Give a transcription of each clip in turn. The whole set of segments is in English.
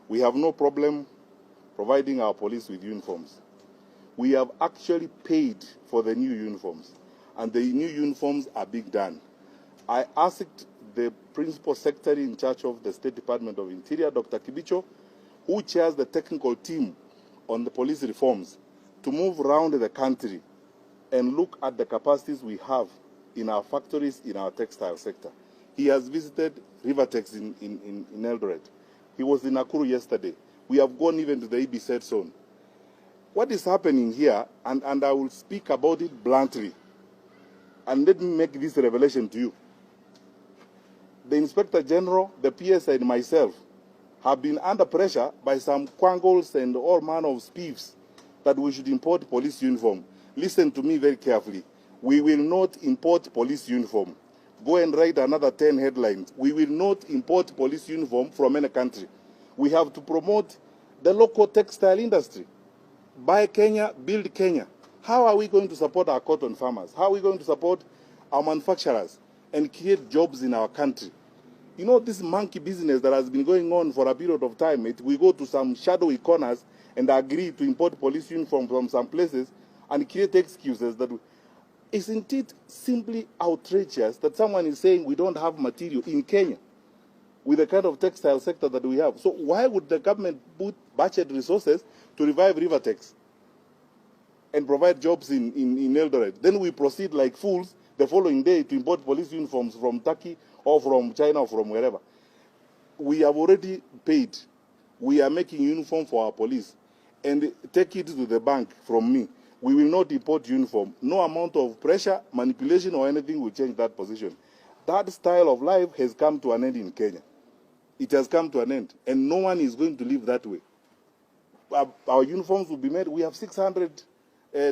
We have no problem providing our police with uniforms. We have actually paid for the new uniforms, and the new uniforms are being done. I asked the Principal Secretary in charge of the State Department of Interior, Dr. Kibicho, who chairs the technical team on the police reforms, to move around the country and look at the capacities we have in our factories, in our textile sector. He has visited Rivertex in Eldoret. He was in Nakuru yesterday. We have gone even to the EBZ zone. What is happening here, and I will speak about it bluntly, and let me make this revelation to you. The Inspector General, the PSI, and myself have been under pressure by some quangles and all manner of spies that we should import police uniform. Listen to me very carefully. We will not import police uniform. Go and write another 10 headlines. We will not import police uniform from any country. We have to promote the local textile industry. Buy Kenya, build Kenya. How are we going to support our cotton farmers? How are we going to support our manufacturers and create jobs in our country? You know, this monkey business that has been going on for a period of time, we go to some shadowy corners and agree to import police uniform from some places and create excuses that... Isn't it simply outrageous that someone is saying we don't have material in Kenya with the kind of textile sector that we have? So why would the government put budget resources to revive Rivertex and provide jobs in Eldoret? Then we proceed like fools the following day to import police uniforms from Turkey or from China or from wherever. We have already paid. We are making uniform for our police. And take it to the bank from me. We will not import uniform. No amount of pressure, manipulation, or anything will change that position. That style of life has come to an end in Kenya. It has come to an end, and no one is going to live that way. Our uniforms will be made. We have 600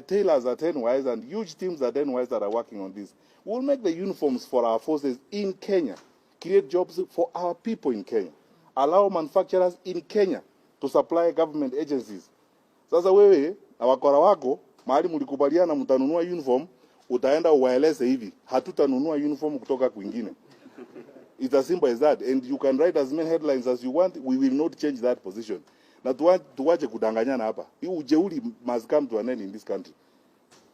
tailors at NYS and huge teams at NYS that are working on this. We'll make the uniforms for our forces in Kenya, create jobs for our people in Kenya, allow manufacturers in Kenya to supply government agencies. Sasa wewe na wakora wako mahali mlikubaliana mtanunua uniform, utaenda uwaeleze hivi, hatutanunua uniform kutoka kwingine. It's as simple as that, and you can write as many headlines as you want. We will not change that position. Na tuwache kudanganyana hapa. Hii ujeuri must come to an end in this country.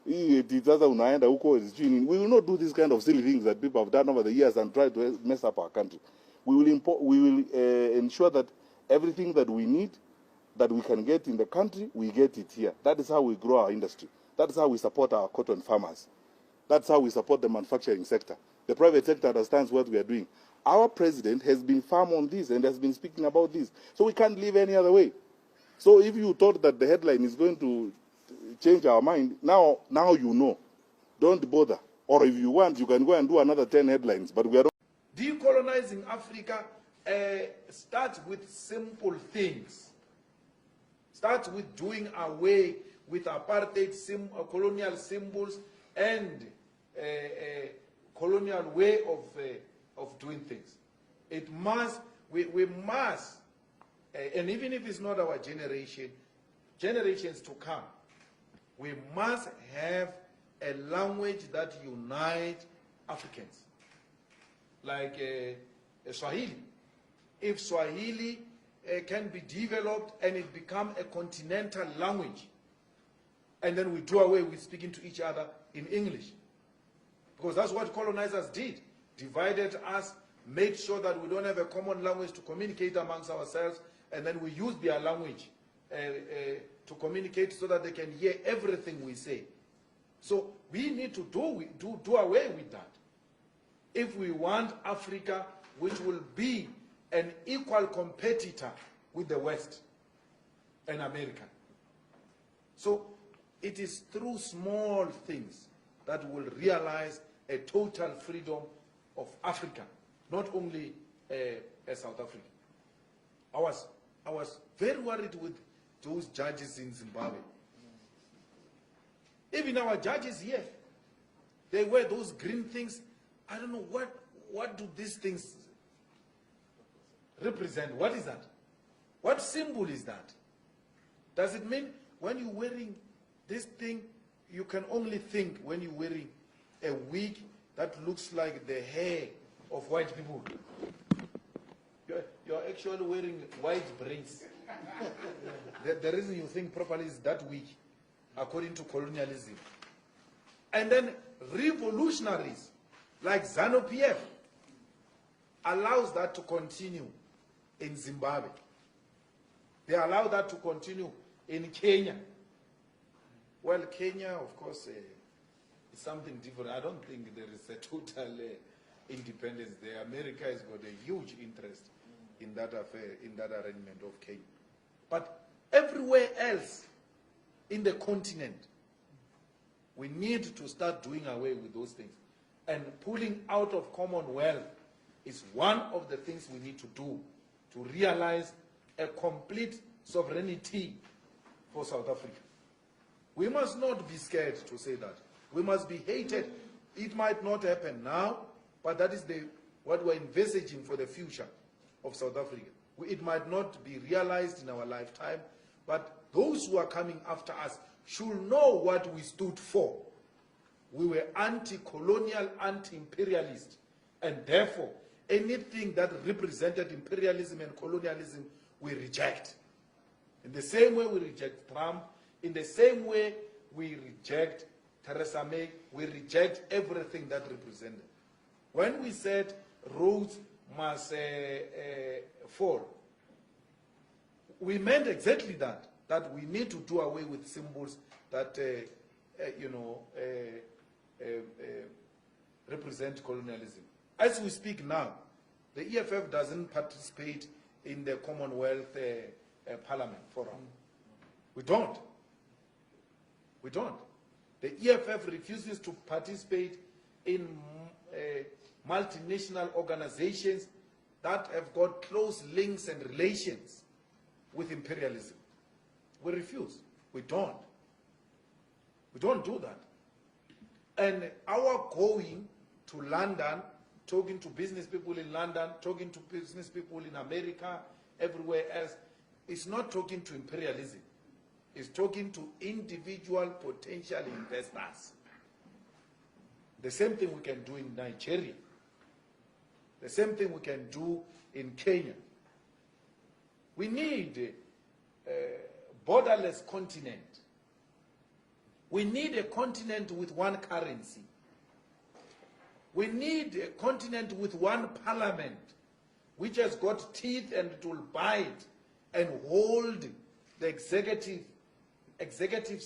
Hii sasa unaenda huko, we will not do this kind of silly things that people have done over the years and try to mess up our country. We will ensure that everything that we need, that we can get in the country, we get it here. That is how we grow our industry. That is how we support our cotton farmers. That's how we support the manufacturing sector. The private sector understands what we are doing. Our president has been firm on this and has been speaking about this. So we can't live any other way. So if you thought that the headline is going to change our mind, now you know. Don't bother. Or if you want, you can go and do another 10 headlines. But we are not. Decolonizing Africa starts with simple things. Starts with doing away with apartheid, colonial symbols, and colonial way of doing things. It must, we must, and even if it's not our generation, generations to come, we must have a language that unites Africans, like Swahili. If Swahili can be developed and it become a continental language, and then we do away with speaking to each other in English. Because that's what colonizers did. Divided us, made sure that we don't have a common language to communicate amongst ourselves, and then we use their language to communicate so that they can hear everything we say. So we need to do away with that. If we want Africa, which will be an equal competitor with the West and America. So it is through small things that will realize a total freedom of Africa, not only South Africa. I was very worried with those judges in Zimbabwe. Even our judges here, they wear those green things. I don't know what do these things represent. What is that? What symbol is that? Does it mean when you're wearing this thing, you can only think when you're wearing a wig that looks like the hair of white people? you're actually wearing white braids. The reason you think properly is that weak, according to colonialism. And then revolutionaries like ZANU-PF allows that to continue in Zimbabwe. They allow that to continue in Kenya. Well, Kenya, of course, is something different. I don't think there is a total independence there. America has got a huge interest in that affair, in that arrangement of Kenya. But everywhere else in the continent, we need to start doing away with those things. And pulling out of Commonwealth is one of the things we need to do to realize a complete sovereignty for South Africa. We must not be scared to say that. We must be hated. It might not happen now, but that is what we're envisaging for the future of South Africa. It might not be realized in our lifetime, but those who are coming after us should know what we stood for. We were anti-colonial, anti-imperialist, and therefore anything that represented imperialism and colonialism we reject. In the same way we reject Trump, in the same way we reject Theresa May, we reject everything that represented. When we said roads must fall, we meant exactly that we need to do away with symbols that represent colonialism. As we speak now, the EFF doesn't participate in the Commonwealth Parliament Forum. We don't. We don't. The EFF refuses to participate in multinational organizations that have got close links and relations with imperialism. We refuse. We don't. We don't do that. And our going to London, talking to business people in London, talking to business people in America, everywhere else, is not talking to imperialism. It's talking to individual potential investors. The same thing we can do in Nigeria. The same thing we can do in Kenya. We need a borderless continent. We need a continent with one currency. We need a continent with one parliament, which has got teeth and it will bite and hold the executives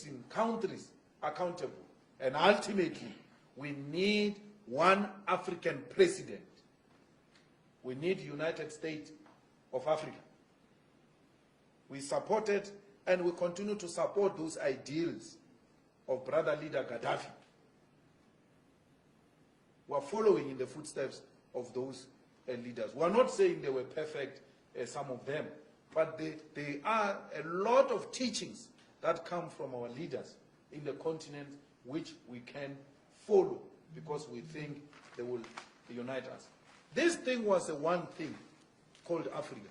in countries accountable. And ultimately, we need one African president. We need United States of Africa. We supported and we continue to support those ideals of brother leader Gaddafi. We are following in the footsteps of those leaders. We are not saying they were perfect, some of them, but there are a lot of teachings that come from our leaders in the continent which we can follow because we think they will unite us. This thing was a one thing called Africa.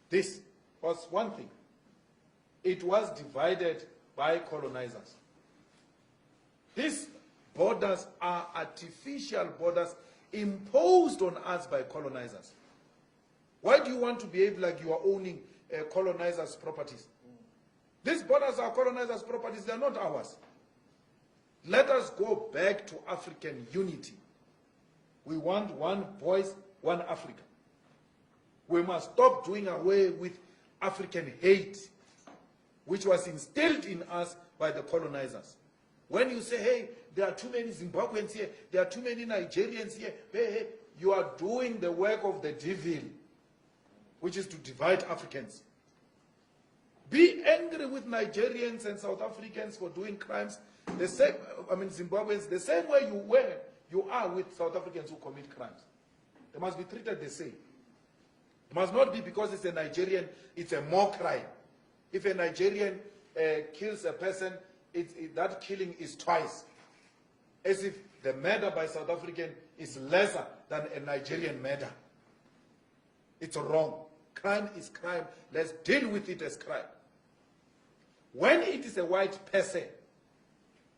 This was one thing. It was divided by colonizers. These borders are artificial borders imposed on us by colonizers. Why do you want to behave like you are owning colonizers' properties? These borders are colonizers' properties, they are not ours. Let us go back to African unity. We want one voice, one Africa. We must stop doing away with African hate, which was instilled in us by the colonizers. When you say, hey, there are too many Zimbabweans here, there are too many Nigerians here, hey, you are doing the work of the devil, which is to divide Africans. Be angry with Nigerians and South Africans for doing crimes, the same, Zimbabweans, the same way you are with South Africans who commit crimes. They must be treated the same. It must not be because it's a Nigerian, it's a more crime. If a Nigerian kills a person, that killing is twice. As if the murder by South African is lesser than a Nigerian murder. It's wrong. Crime is crime. Let's deal with it as crime. When it is a white person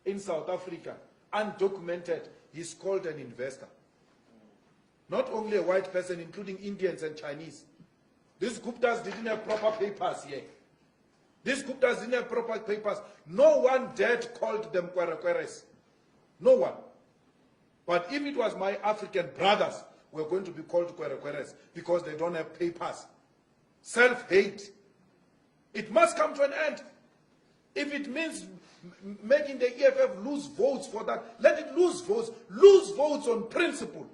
in South Africa, undocumented, he's called an investor. Not only a white person, including Indians and Chinese. These Guptas didn't have proper papers here. These Guptas didn't have proper papers. No one dared called them Kwerekweres. No one. But if it was my African brothers, we're going to be called Kwerekweres because they don't have papers. Self-hate. It must come to an end. If it means making the EFF lose votes for that, let it lose votes. Lose votes on principle.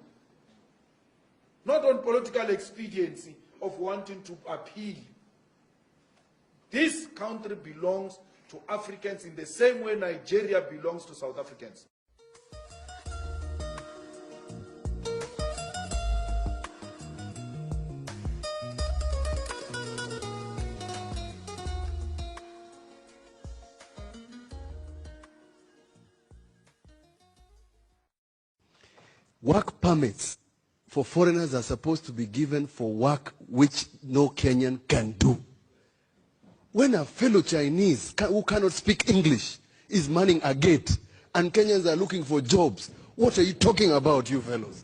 Not on political expediency of wanting to appeal. This country belongs to Africans in the same way Nigeria belongs to South Africans. Work permits for foreigners are supposed to be given for work which no Kenyan can do. When a fellow Chinese who cannot speak English is manning a gate and Kenyans are looking for jobs, what are you talking about, you fellows?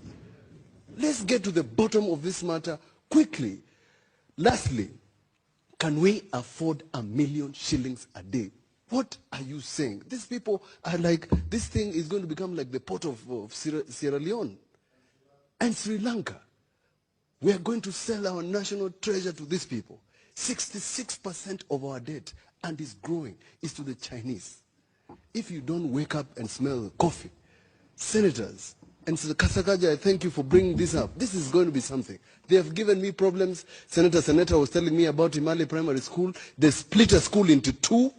Let's get to the bottom of this matter quickly. Lastly, can we afford 1 million shillings a day? What are you saying? These people are like, this thing is going to become like the port of Sierra Leone and Sri Lanka. We are going to sell our national treasure to these people. 66% of our debt, and it's growing, is to the Chinese. If you don't wake up and smell coffee, senators, and Kasakaja, I thank you for bringing this up. This is going to be something. They have given me problems. Senator was telling me about Imali Primary School. They split a school into two.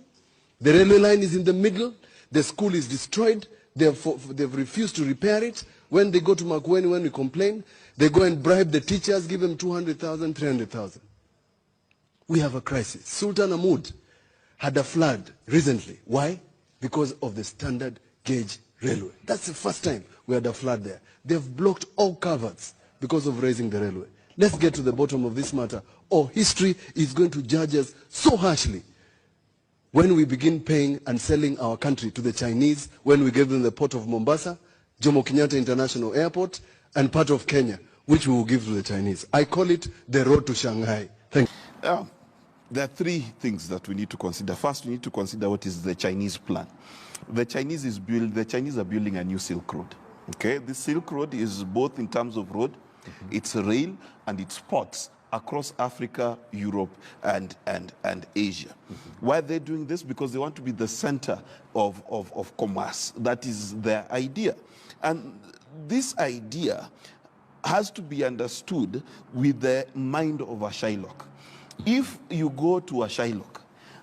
The railway line is in the middle. The school is destroyed. They've refused to repair it. When they go to Makueni, when we complain, they go and bribe the teachers, give them 200,000, 300,000. We have a crisis. Sultan Ahmud had a flood recently. Why? Because of the standard gauge railway. That's the first time we had a flood there. They've blocked all culverts because of raising the railway. Let's get to the bottom of this matter, or history is going to judge us so harshly when we begin paying and selling our country to the Chinese, when we give them the port of Mombasa, Jomo Kenyatta International Airport, and part of Kenya, which we will give to the Chinese. I call it the road to Shanghai. Thank you. There are three things that we need to consider. First, we need to consider what is the Chinese plan. The Chinese are building a new Silk Road. Okay, the Silk Road is both in terms of road, it's rail, and it's ports across Africa, Europe, and Asia. Why are they doing this? Because they want to be the center of commerce. That is their idea. And this idea has to be understood with the mind of a Shylock. If you go to a Shylock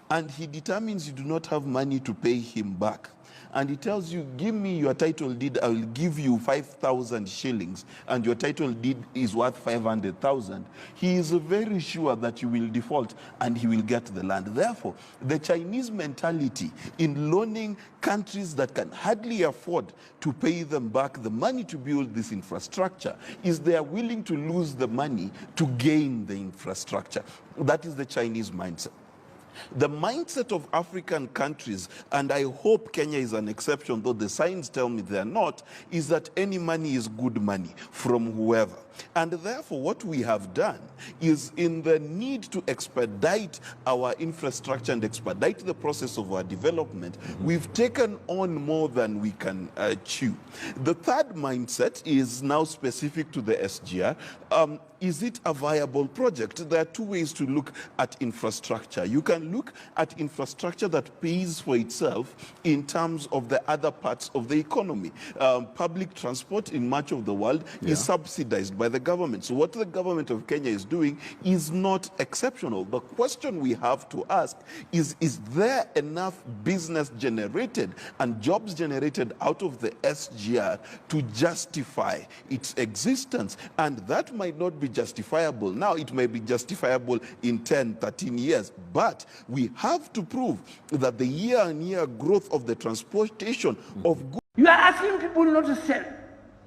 and he determines you do not have money to pay him back, and he tells you, give me your title deed, I will give you 5,000 shillings, and your title deed is worth 500,000, he is very sure that you will default and he will get the land. Therefore, the Chinese mentality in loaning countries that can hardly afford to pay them back the money to build this infrastructure is they are willing to lose the money to gain the infrastructure. That is the Chinese mindset. The mindset of African countries, and I hope Kenya is an exception, though the signs tell me they are not, is that any money is good money from whoever. And therefore, what we have done is, in the need to expedite our infrastructure and expedite the process of our development, we've taken on more than we can chew. The third mindset is now specific to the SGR. Is it a viable project? There are two ways to look at infrastructure. You can look at infrastructure that pays for itself in terms of the other parts of the economy. Public transport in much of the world is subsidized by the government. So what the government of Kenya is doing is not exceptional. The question we have to ask is there enough business generated and jobs generated out of the SGR to justify its existence? And that might not be justifiable now. It may be justifiable in 10, 13 years, but we have to prove that the year-on-year growth of the transportation of goods. You are asking people not to sell.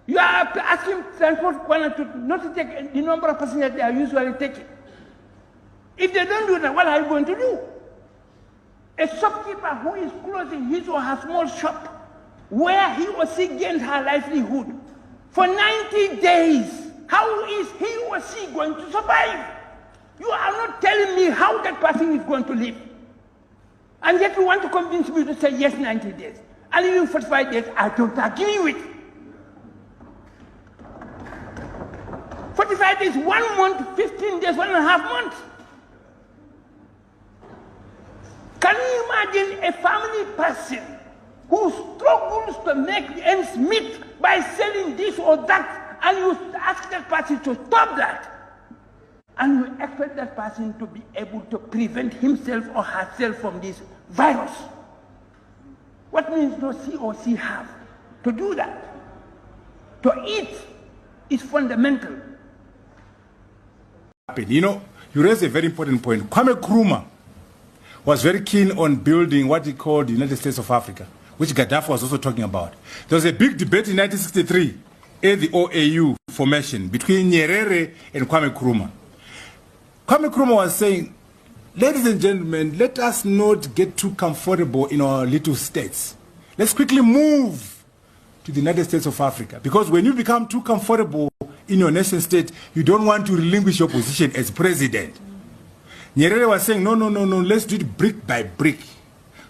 You are asking transport not to take the number of passengers they are usually taking. If they don't do that, what are you going to do? A shopkeeper who is closing his or her small shop, where he or she gains her livelihood, for 90 days how is he or she going to survive? You are not telling me how that person is going to live. And yet you want to convince me to say yes, 90 days. And even 45 days, I don't agree with. 45 days, 1 month, 15 days, 1.5 months. Can you imagine a family person who struggles to make ends meet by selling this or that, and you ask that person to stop that? And you expect that person to be able to prevent himself or herself from this virus. What means does he or she have to do that? To eat is fundamental. You know, you raised a very important point. Kwame Nkrumah was very keen on building what he called the United States of Africa, which Gaddafi was also talking about. There was a big debate in 1963 at the OAU formation between Nyerere and Kwame Nkrumah. Kwame Nkrumah was saying, ladies and gentlemen, let us not get too comfortable in our little states. Let's quickly move to the United States of Africa. Because when you become too comfortable in your nation state, you don't want to relinquish your position as president. Nyerere was saying, no, let's do it brick by brick.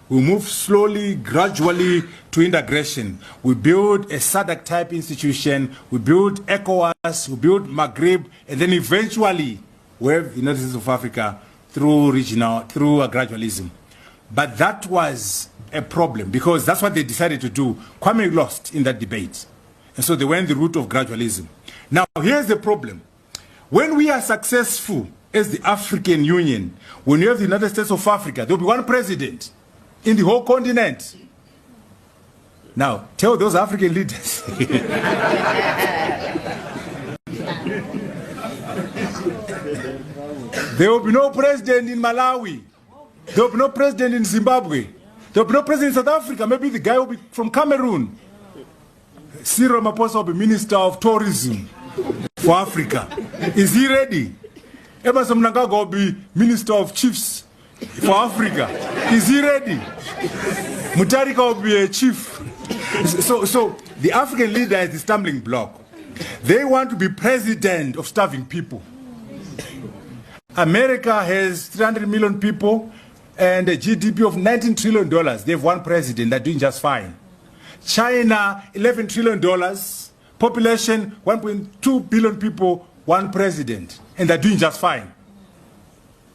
We move slowly, gradually to integration. We build a SADC type institution, we build ECOWAS, we build Maghreb, and then eventually we have the United States of Africa through gradualism. But that was a problem because that's what they decided to do. Kwame lost in that debate. And so they went the route of gradualism. Now, here's the problem. When we are successful as the African Union, when you have the United States of Africa, there will be one president in the whole continent. Now, tell those African leaders. There will be no president in Malawi. There will be no president in Zimbabwe. There will be no president in South Africa. Maybe the guy will be from Cameroon. Cyril Ramaphosa will be Minister of Tourism for Africa. Is he ready? Emerson Mnangagwa will be Minister of Chiefs for Africa. Is he ready? Mutharika will be a chief. So the African leader is the stumbling block. They want to be president of starving people. America has 300 million people and a GDP of $19 trillion. They have one president, they're doing just fine. China, $11 trillion, population 1.2 billion people, one president, and they're doing just fine.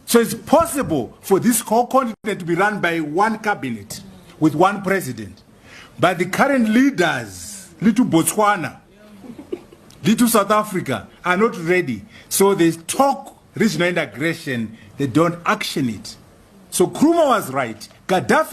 So it's possible for this whole continent to be run by one cabinet with one president. But the current leaders, little Botswana, little South Africa, are not ready. So they talk regional integration, they don't action it. So Nkrumah was right. Gaddafi was